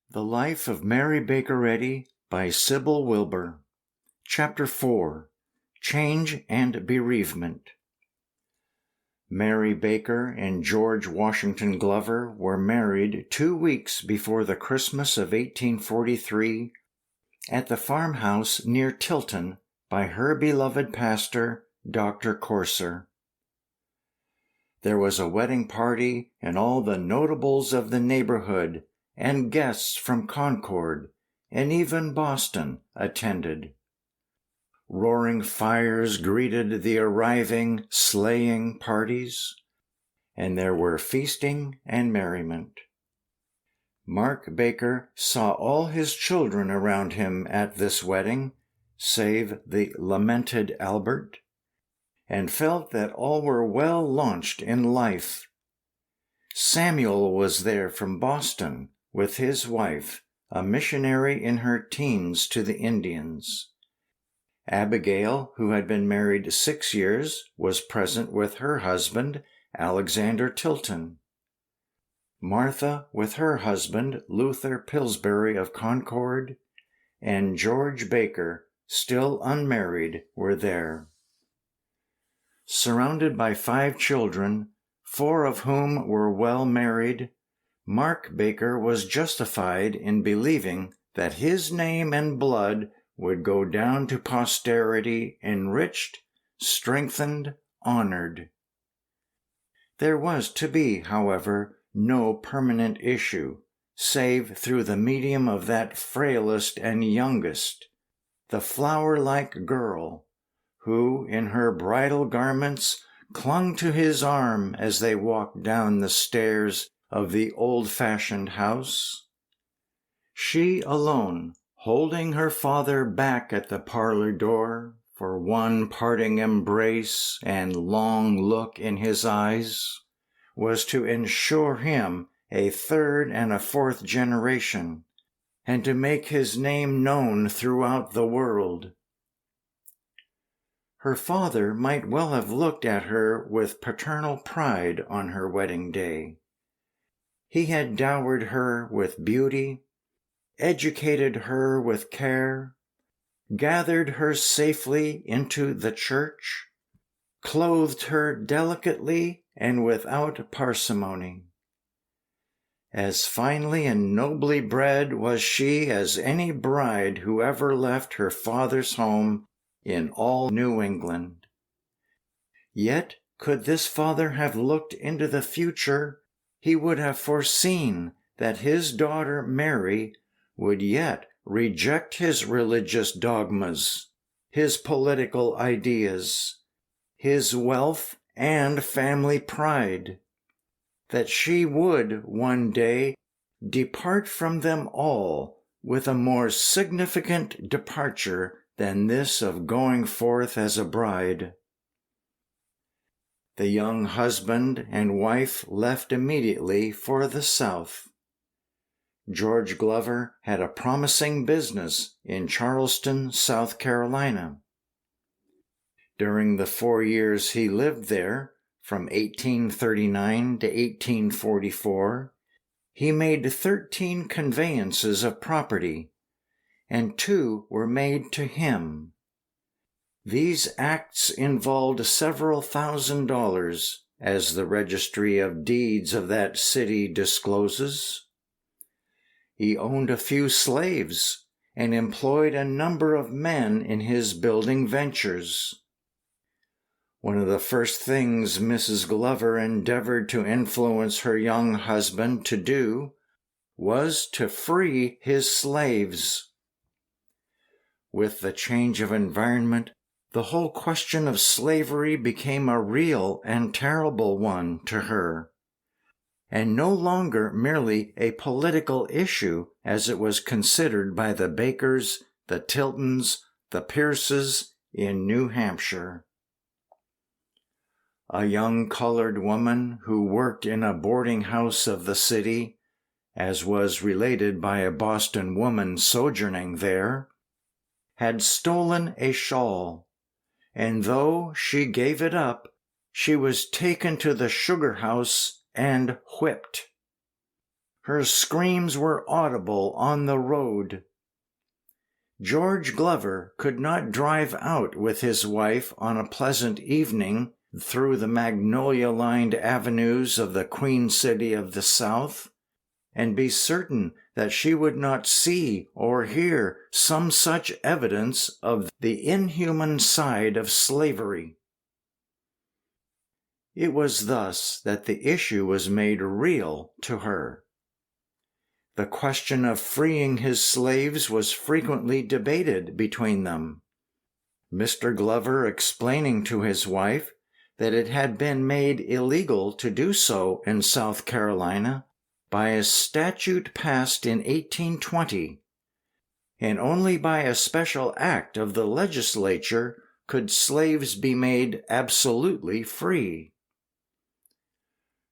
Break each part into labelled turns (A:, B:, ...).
A: The Life of Mary Baker Eddy by Sibyl Wilbur. Chapter 4. Change and Bereavement. Mary Baker and George Washington Glover were married 2 weeks before the Christmas of 1843 at the farmhouse near Tilton by her beloved pastor, Dr. Courser. There was a wedding party, and all the notables of the neighborhood and guests from Concord and even Boston attended. Roaring fires greeted the arriving sleighing parties, and there were feasting and merriment. Mark Baker saw all his children around him at this wedding, save the lamented Albert, and felt that all were well launched in life. Samuel was there from Boston with his wife, a missionary in her teens to the Indians. Abigail, who had been married 6 years, was present with her husband, Alexander Tilton. Martha with her husband, Luther Pillsbury of Concord, and George Baker, still unmarried, were there. Surrounded by 5 children, 4 of whom were well married, Mark Baker was justified in believing that his name and blood would go down to posterity enriched, strengthened, honored. There was to be, however, no permanent issue, save through the medium of that frailest and youngest, the flower-like girl, who, in her bridal garments, clung to his arm as they walked down the stairs of the old-fashioned house. She alone, holding her father back at the parlor door for one parting embrace and long look in his eyes, was to ensure him a 3rd and a 4th generation, and to make his name known throughout the world. Her father might well have looked at her with paternal pride on her wedding day. He had dowered her with beauty, educated her with care, gathered her safely into the church, clothed her delicately and without parsimony. As finely and nobly bred was she as any bride who ever left her father's home in all New England. Yet, could this father have looked into the future, he would have foreseen that his daughter Mary would yet reject his religious dogmas, his political ideas, his wealth and family pride, that she would one day depart from them all with a more significant departure than this of going forth as a bride. The young husband and wife left immediately for the South. George Glover had a promising business in Charleston, South Carolina. During the 4 years he lived there, from 1839 to 1844, he made 13 conveyances of property, and 2 were made to him. These acts involved several $1,000s, as the registry of deeds of that city discloses. He owned a few slaves and employed a number of men in his building ventures. One of the first things Mrs. Glover endeavored to influence her young husband to do was to free his slaves. With the change of environment, the whole question of slavery became a real and terrible one to her, and no longer merely a political issue as it was considered by the Bakers, the Tiltons, the Pierces in New Hampshire. A young colored woman who worked in a boarding house of the city, as was related by a Boston woman sojourning there, had stolen a shawl, and though she gave it up, she was taken to the sugar house and whipped. Her screams were audible on the road. George Glover could not drive out with his wife on a pleasant evening through the magnolia-lined avenues of the Queen City of the South, and be certain that she would not see or hear some such evidence of the inhuman side of slavery. It was thus that the issue was made real to her. The question of freeing his slaves was frequently debated between them, Mr. Glover explaining to his wife that it had been made illegal to do so in South Carolina by a statute passed in 1820, and only by a special act of the legislature could slaves be made absolutely free.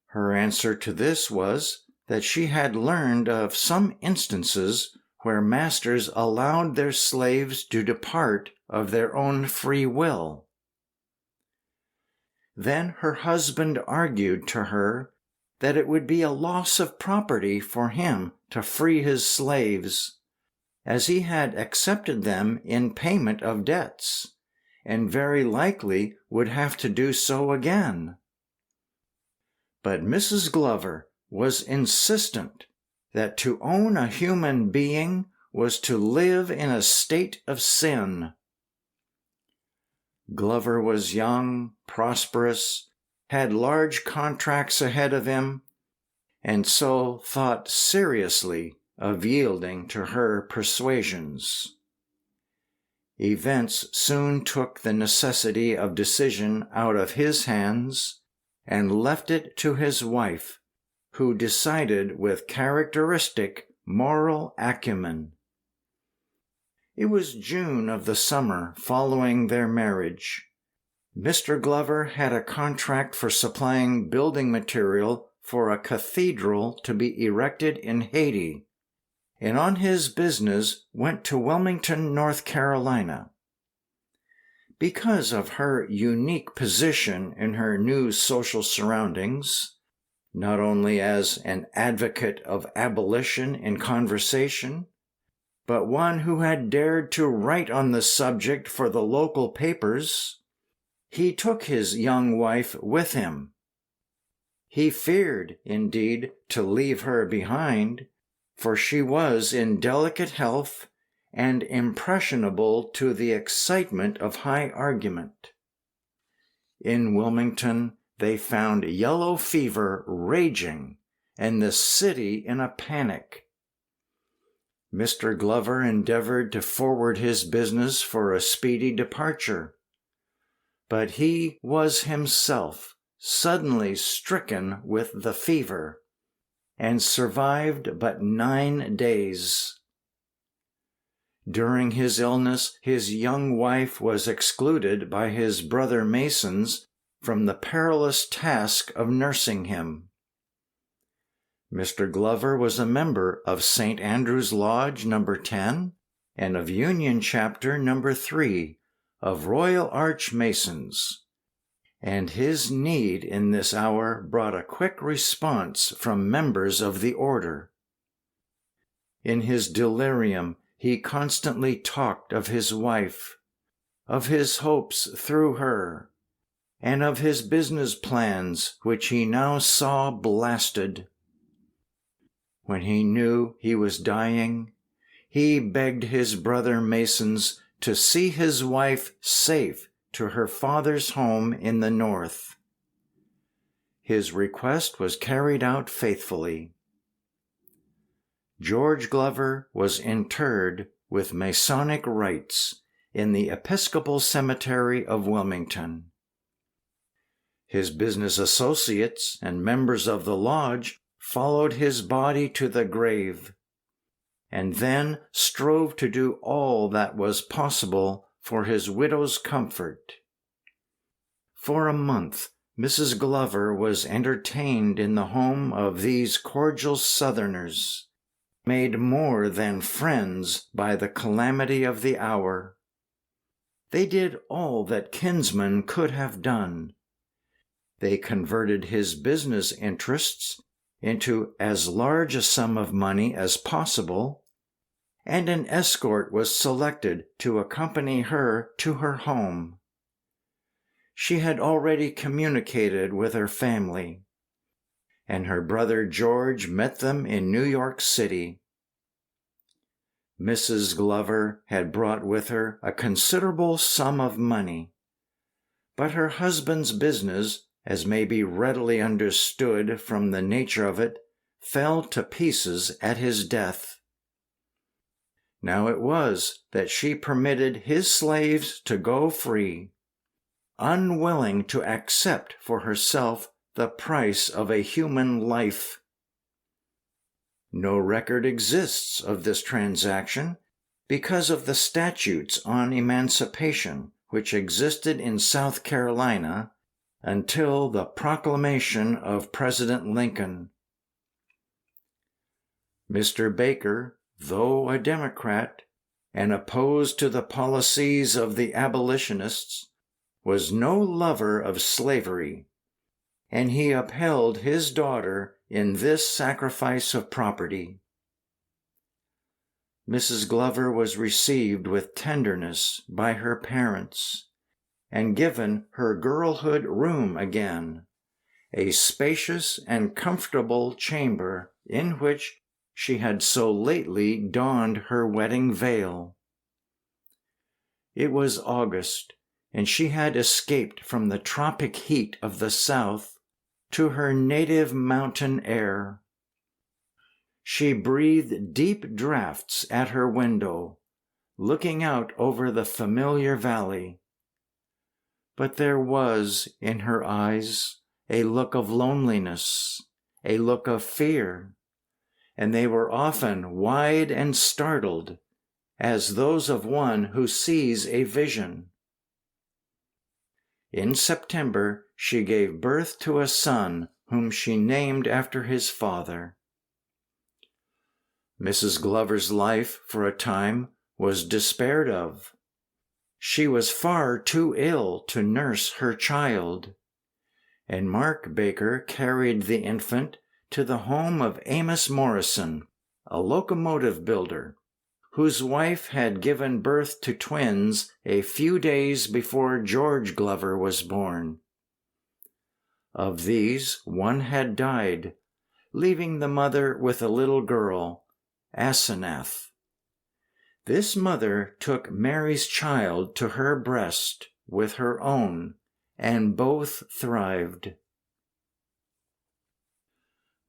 A: Her answer to this was that she had learned of some instances where masters allowed their slaves to depart of their own free will. Then her husband argued to her that it would be a loss of property for him to free his slaves, as he had accepted them in payment of debts, and very likely would have to do so again. But Mrs. Glover was insistent that to own a human being was to live in a state of sin. Glover was young, prosperous, had large contracts ahead of him, and so thought seriously of yielding to her persuasions. Events soon took the necessity of decision out of his hands and left it to his wife, who decided with characteristic moral acumen. It was June of the summer following their marriage. Mr. Glover had a contract for supplying building material for a cathedral to be erected in Haiti, and on his business went to Wilmington, North Carolina. Because of her unique position in her new social surroundings, not only as an advocate of abolition in conversation, but one who had dared to write on the subject for the local papers, he took his young wife with him. He feared, indeed, to leave her behind, for she was in delicate health and impressionable to the excitement of high argument. In Wilmington, they found yellow fever raging and the city in a panic. Mr. Glover endeavored to forward his business for a speedy departure, but he was himself suddenly stricken with the fever and survived but 9 days. During his illness, his young wife was excluded by his brother Masons from the perilous task of nursing him. Mr. Glover was a member of St. Andrew's Lodge No. 10 and of Union Chapter No. 3 of Royal Arch Masons, and his need in this hour brought a quick response from members of the order. In his delirium, he constantly talked of his wife, of his hopes through her, and of his business plans which he now saw blasted. When he knew he was dying, he begged his brother Masons to see his wife safe to her father's home in the North. His request was carried out faithfully. George Glover was interred with Masonic rites in the Episcopal Cemetery of Wilmington. His business associates and members of the lodge followed his body to the grave, and then strove to do all that was possible for his widow's comfort. For a month, Mrs. Glover was entertained in the home of these cordial Southerners, made more than friends by the calamity of the hour. They did all that kinsmen could have done. They converted his business interests into as large a sum of money as possible, and an escort was selected to accompany her to her home. She had already communicated with her family, and her brother George met them in New York City. Mrs. Glover had brought with her a considerable sum of money, but her husband's business, as may be readily understood from the nature of it, fell to pieces at his death. Now it was that she permitted his slaves to go free, unwilling to accept for herself the price of a human life. No record exists of this transaction because of the statutes on emancipation which existed in South Carolina until the proclamation of President Lincoln. Mr. Baker, though a Democrat and opposed to the policies of the abolitionists, was no lover of slavery, and he upheld his daughter in this sacrifice of property. Mrs. Glover was received with tenderness by her parents, and given her girlhood room again, a spacious and comfortable chamber in which she had so lately donned her wedding veil. It was August, and she had escaped from the tropic heat of the South to her native mountain air. She breathed deep draughts at her window, looking out over the familiar valley. But there was in her eyes a look of loneliness, a look of fear, and they were often wide and startled, as those of one who sees a vision. In September, she gave birth to a son whom she named after his father. Mrs. Glover's life, for a time, was despaired of. She was far too ill to nurse her child, and Mark Baker carried the infant to the home of Amos Morrison, a locomotive builder, whose wife had given birth to twins a few days before George Glover was born. Of these, one had died, leaving the mother with a little girl, Asenath. This mother took Mary's child to her breast with her own, and both thrived.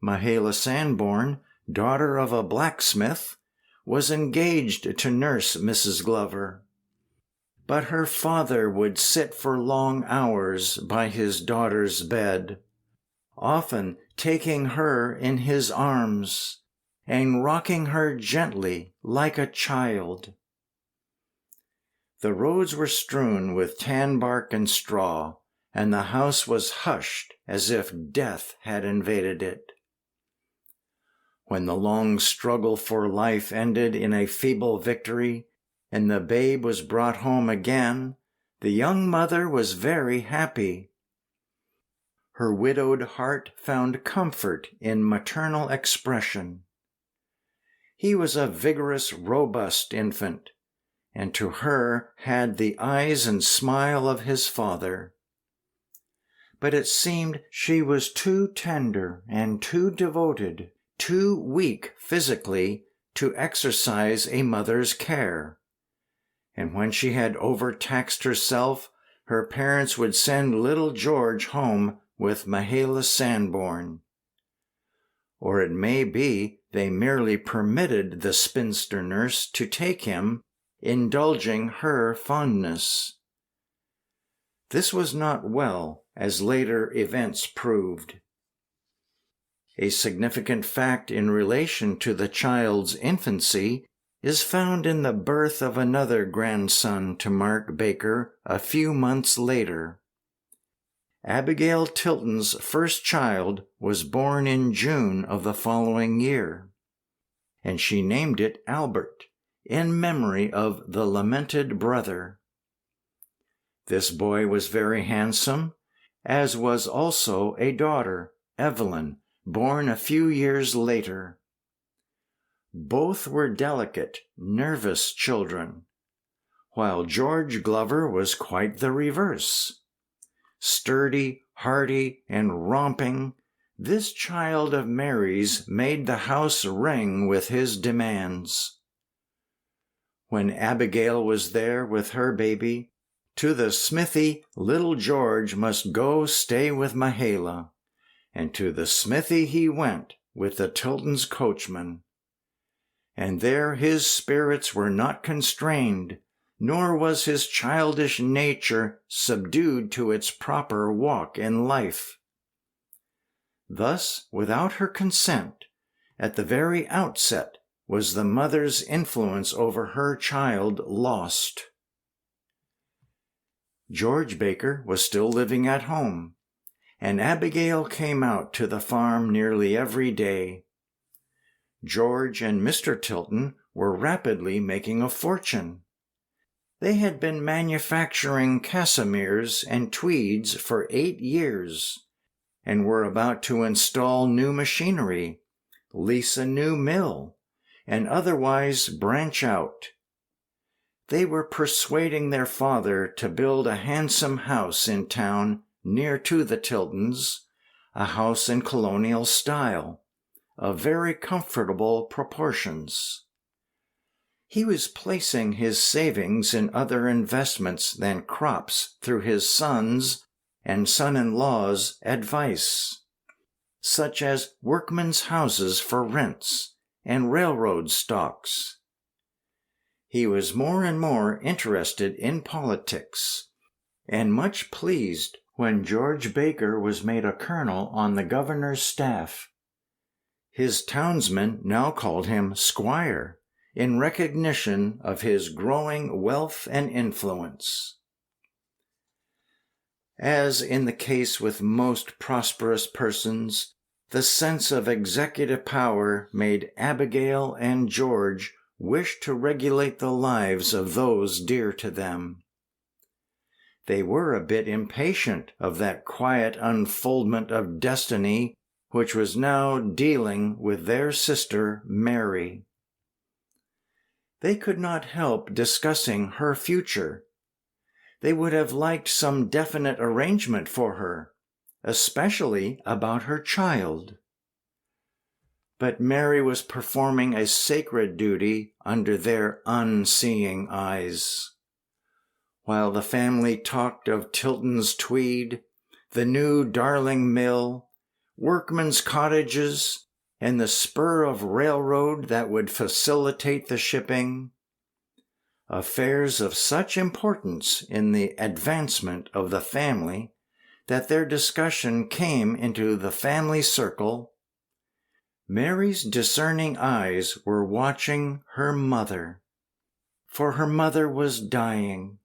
A: Mahala Sanborn, daughter of a blacksmith, was engaged to nurse Mrs. Glover, but her father would sit for long hours by his daughter's bed, often taking her in his arms and rocking her gently like a child. The roads were strewn with tan bark and straw, and the house was hushed as if death had invaded it. When the long struggle for life ended in a feeble victory, and the babe was brought home again, the young mother was very happy. Her widowed heart found comfort in maternal expression. He was a vigorous, robust infant, and to her had the eyes and smile of his father. But it seemed she was too tender and too devoted, too weak physically to exercise a mother's care. And when she had overtaxed herself, her parents would send little George home with Mahala Sanborn. Or it may be they merely permitted the spinster nurse to take him, indulging her fondness. This was not well, as later events proved. A significant fact in relation to the child's infancy is found in the birth of another grandson to Mark Baker a few months later. Abigail Tilton's first child was born in June of the following year, and she named it Albert, in memory of the lamented brother. This boy was very handsome, as was also a daughter, Evelyn, born a few years later. Both were delicate, nervous children, while George Glover was quite the reverse. Sturdy, hearty, and romping, this child of Mary's made the house ring with his demands. When Abigail was there with her baby, to the smithy little George must go stay with Mahala, and to the smithy he went with the Tilton's coachman. And there his spirits were not constrained, nor was his childish nature subdued to its proper walk in life. Thus, without her consent, at the very outset, was the mother's influence over her child lost. George Baker was still living at home, and Abigail came out to the farm nearly every day. George and Mr. Tilton were rapidly making a fortune. They had been manufacturing cassomeres and tweeds for 8 years, and were about to install new machinery, lease a new mill, and otherwise branch out. They were persuading their father to build a handsome house in town near to the Tiltons, a house in colonial style, of very comfortable proportions. He was placing his savings in other investments than crops through his sons' and son-in-law's advice, such as workmen's houses for rents and railroad stocks. He was more and more interested in politics, and much pleased when George Baker was made a colonel on the governor's staff. His townsmen now called him Squire, in recognition of his growing wealth and influence. As in the case with most prosperous persons, the sense of executive power made Abigail and George wish to regulate the lives of those dear to them. They were a bit impatient of that quiet unfoldment of destiny which was now dealing with their sister Mary. They could not help discussing her future. They would have liked some definite arrangement for her, especially about her child. But Mary was performing a sacred duty under their unseeing eyes. While the family talked of Tilton's tweed, the new Darling mill, workmen's cottages, and the spur of railroad that would facilitate the shipping, affairs of such importance in the advancement of the family that their discussion came into the family circle, Mary's discerning eyes were watching her mother, for her mother was dying.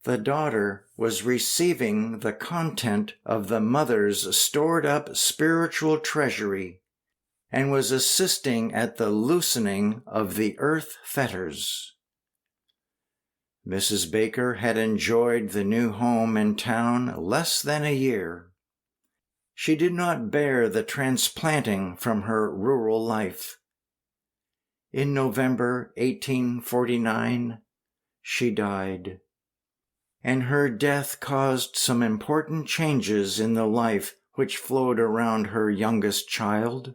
A: The daughter was receiving the content of the mother's stored-up spiritual treasury, and was assisting at the loosening of the earth fetters. Mrs. Baker had enjoyed the new home in town less than a year. She did not bear the transplanting from her rural life. In November 1849, she died, and her death caused some important changes in the life which flowed around her youngest child.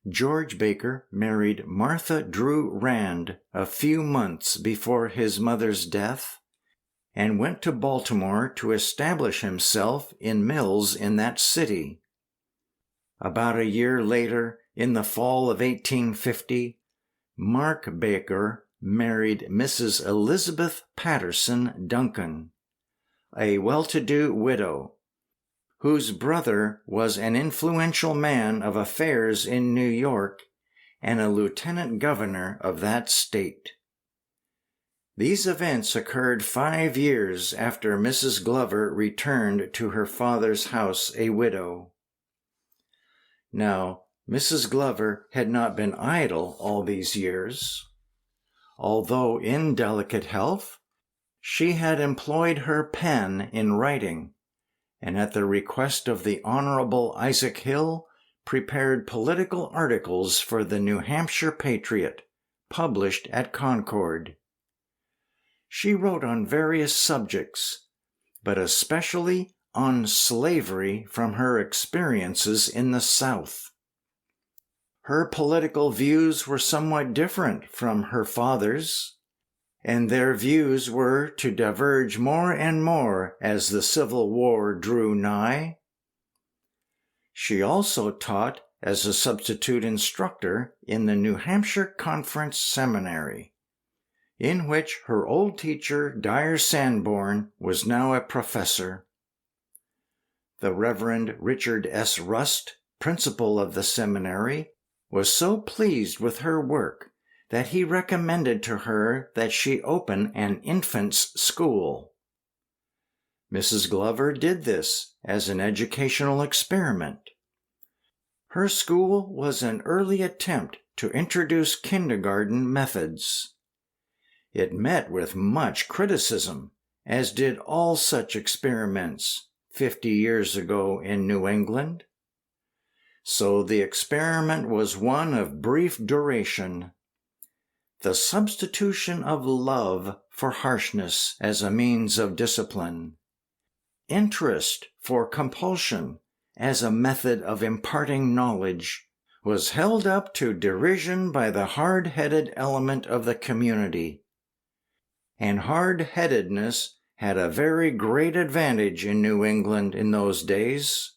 A: George Baker married Martha Drew Rand a few months before his mother's death, and went to Baltimore to establish himself in mills in that city. About a year later, in the fall of 1850, Mark Baker married Mrs. Elizabeth Patterson Duncan, a well-to-do widow, whose brother was an influential man of affairs in New York and a lieutenant governor of that state. These events occurred 5 years after Mrs. Glover returned to her father's house a widow. Now, Mrs. Glover had not been idle all these years. Although in delicate health, she had employed her pen in writing, and at the request of the Honorable Isaac Hill, prepared political articles for the New Hampshire Patriot, published at Concord. She wrote on various subjects, but especially on slavery from her experiences in the South. Her political views were somewhat different from her father's, and their views were to diverge more and more as the Civil War drew nigh. She also taught as a substitute instructor in the New Hampshire Conference Seminary, in which her old teacher, Dyer Sanborn, was now a professor. The Reverend Richard S. Rust, principal of the seminary, was so pleased with her work that he recommended to her that she open an infants' school. Mrs. Glover did this as an educational experiment. Her school was an early attempt to introduce kindergarten methods. It met with much criticism, as did all such experiments 50 years ago in New England. So the experiment was one of brief duration. The substitution of love for harshness as a means of discipline. Interest for compulsion as a method of imparting knowledge was held up to derision by the hard-headed element of the community. And hard-headedness had a very great advantage in New England in those days.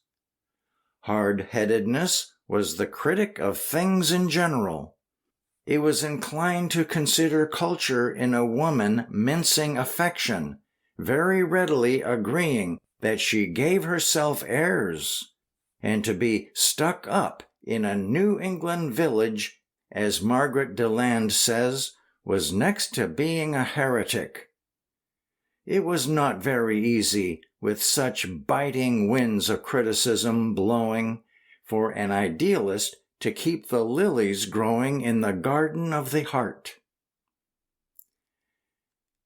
A: Hard-headedness was the critic of things in general. It was inclined to consider culture in a woman mincing affection, very readily agreeing that she gave herself airs, and to be stuck up in a New England village, as Margaret Deland says, was next to being a heretic. It was not very easy, with such biting winds of criticism blowing, for an idealist to keep the lilies growing in the garden of the heart.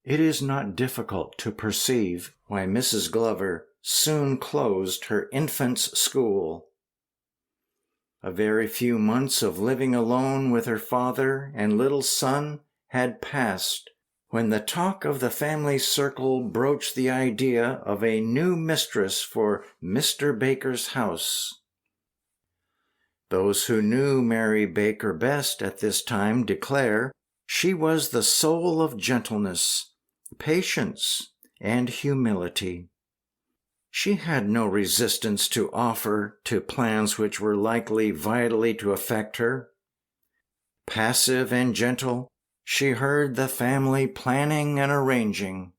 A: It is not difficult to perceive why Mrs. Glover soon closed her infants' school. A very few months of living alone with her father and little son had passed when the talk of the family circle broached the idea of a new mistress for Mr. Baker's house. Those who knew Mary Baker best at this time declare she was the soul of gentleness, patience, and humility. She had no resistance to offer to plans which were likely vitally to affect her. Passive and gentle, she heard the family planning and arranging.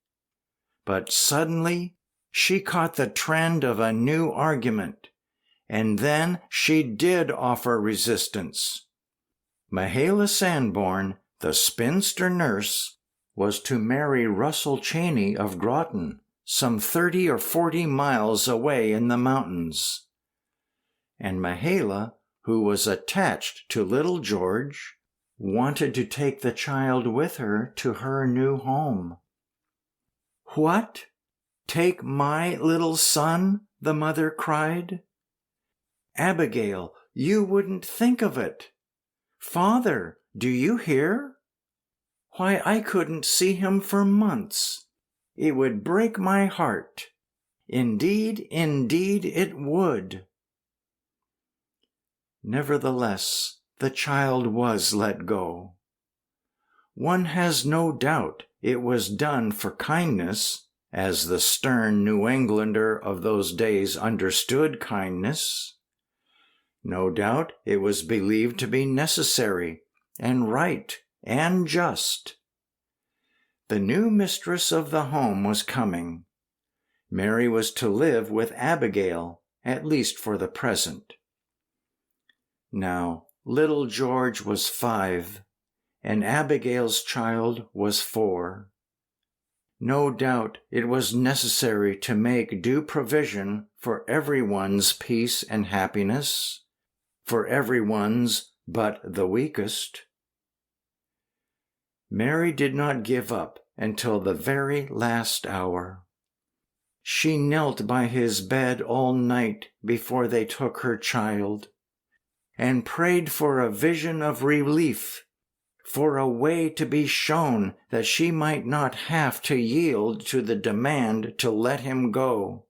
A: But suddenly she caught the trend of a new argument, and then she did offer resistance. Mahala Sanborn, the spinster nurse, was to marry Russell Cheney of Groton, some 30 or 40 miles away in the mountains. And Mahala, who was attached to little George, wanted to take the child with her to her new home. "What? Take my little son?" the mother cried. "Abigail, you wouldn't think of it. Father, do you hear? Why, I couldn't see him for months. It would break my heart. Indeed, indeed it would." Nevertheless, the child was let go. One has no doubt it was done for kindness, as the stern New Englander of those days understood kindness. No doubt it was believed to be necessary and right and just. The new mistress of the home was coming. Mary was to live with Abigail, at least for the present. Now, little George was 5, and Abigail's child was 4. No doubt it was necessary to make due provision for everyone's peace and happiness, for everyone's but the weakest. Mary did not give up until the very last hour. She knelt by his bed all night before they took her child, and prayed for a vision of relief, for a way to be shown that she might not have to yield to the demand to let him go.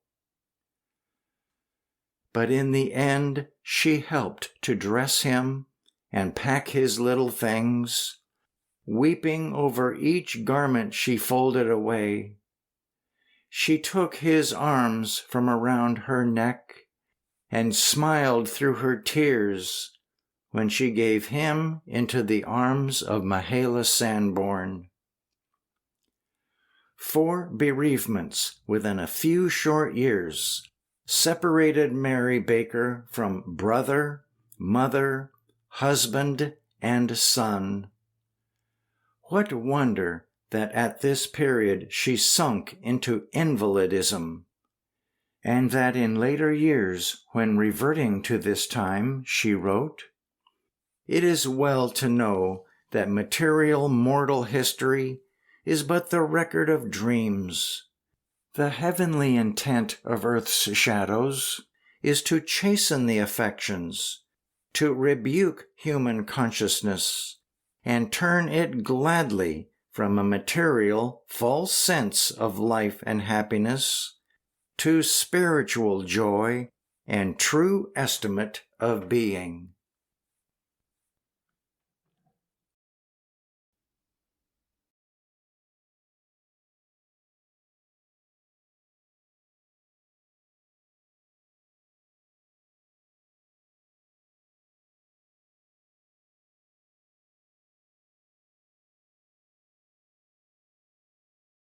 A: But in the end, she helped to dress him and pack his little things, weeping over each garment she folded away. She took his arms from around her neck and smiled through her tears when she gave him into the arms of Mahala Sanborn. 4 bereavements within a few short years separated Mary Baker from brother, mother, husband, and son. What wonder that at this period she sunk into invalidism, and that in later years, when reverting to this time, she wrote, "It is well to know that material mortal history is but the record of dreams. The heavenly intent of earth's shadows is to chasten the affections, to rebuke human consciousness, and turn it gladly from a material, false sense of life and happiness to spiritual joy and true estimate of being."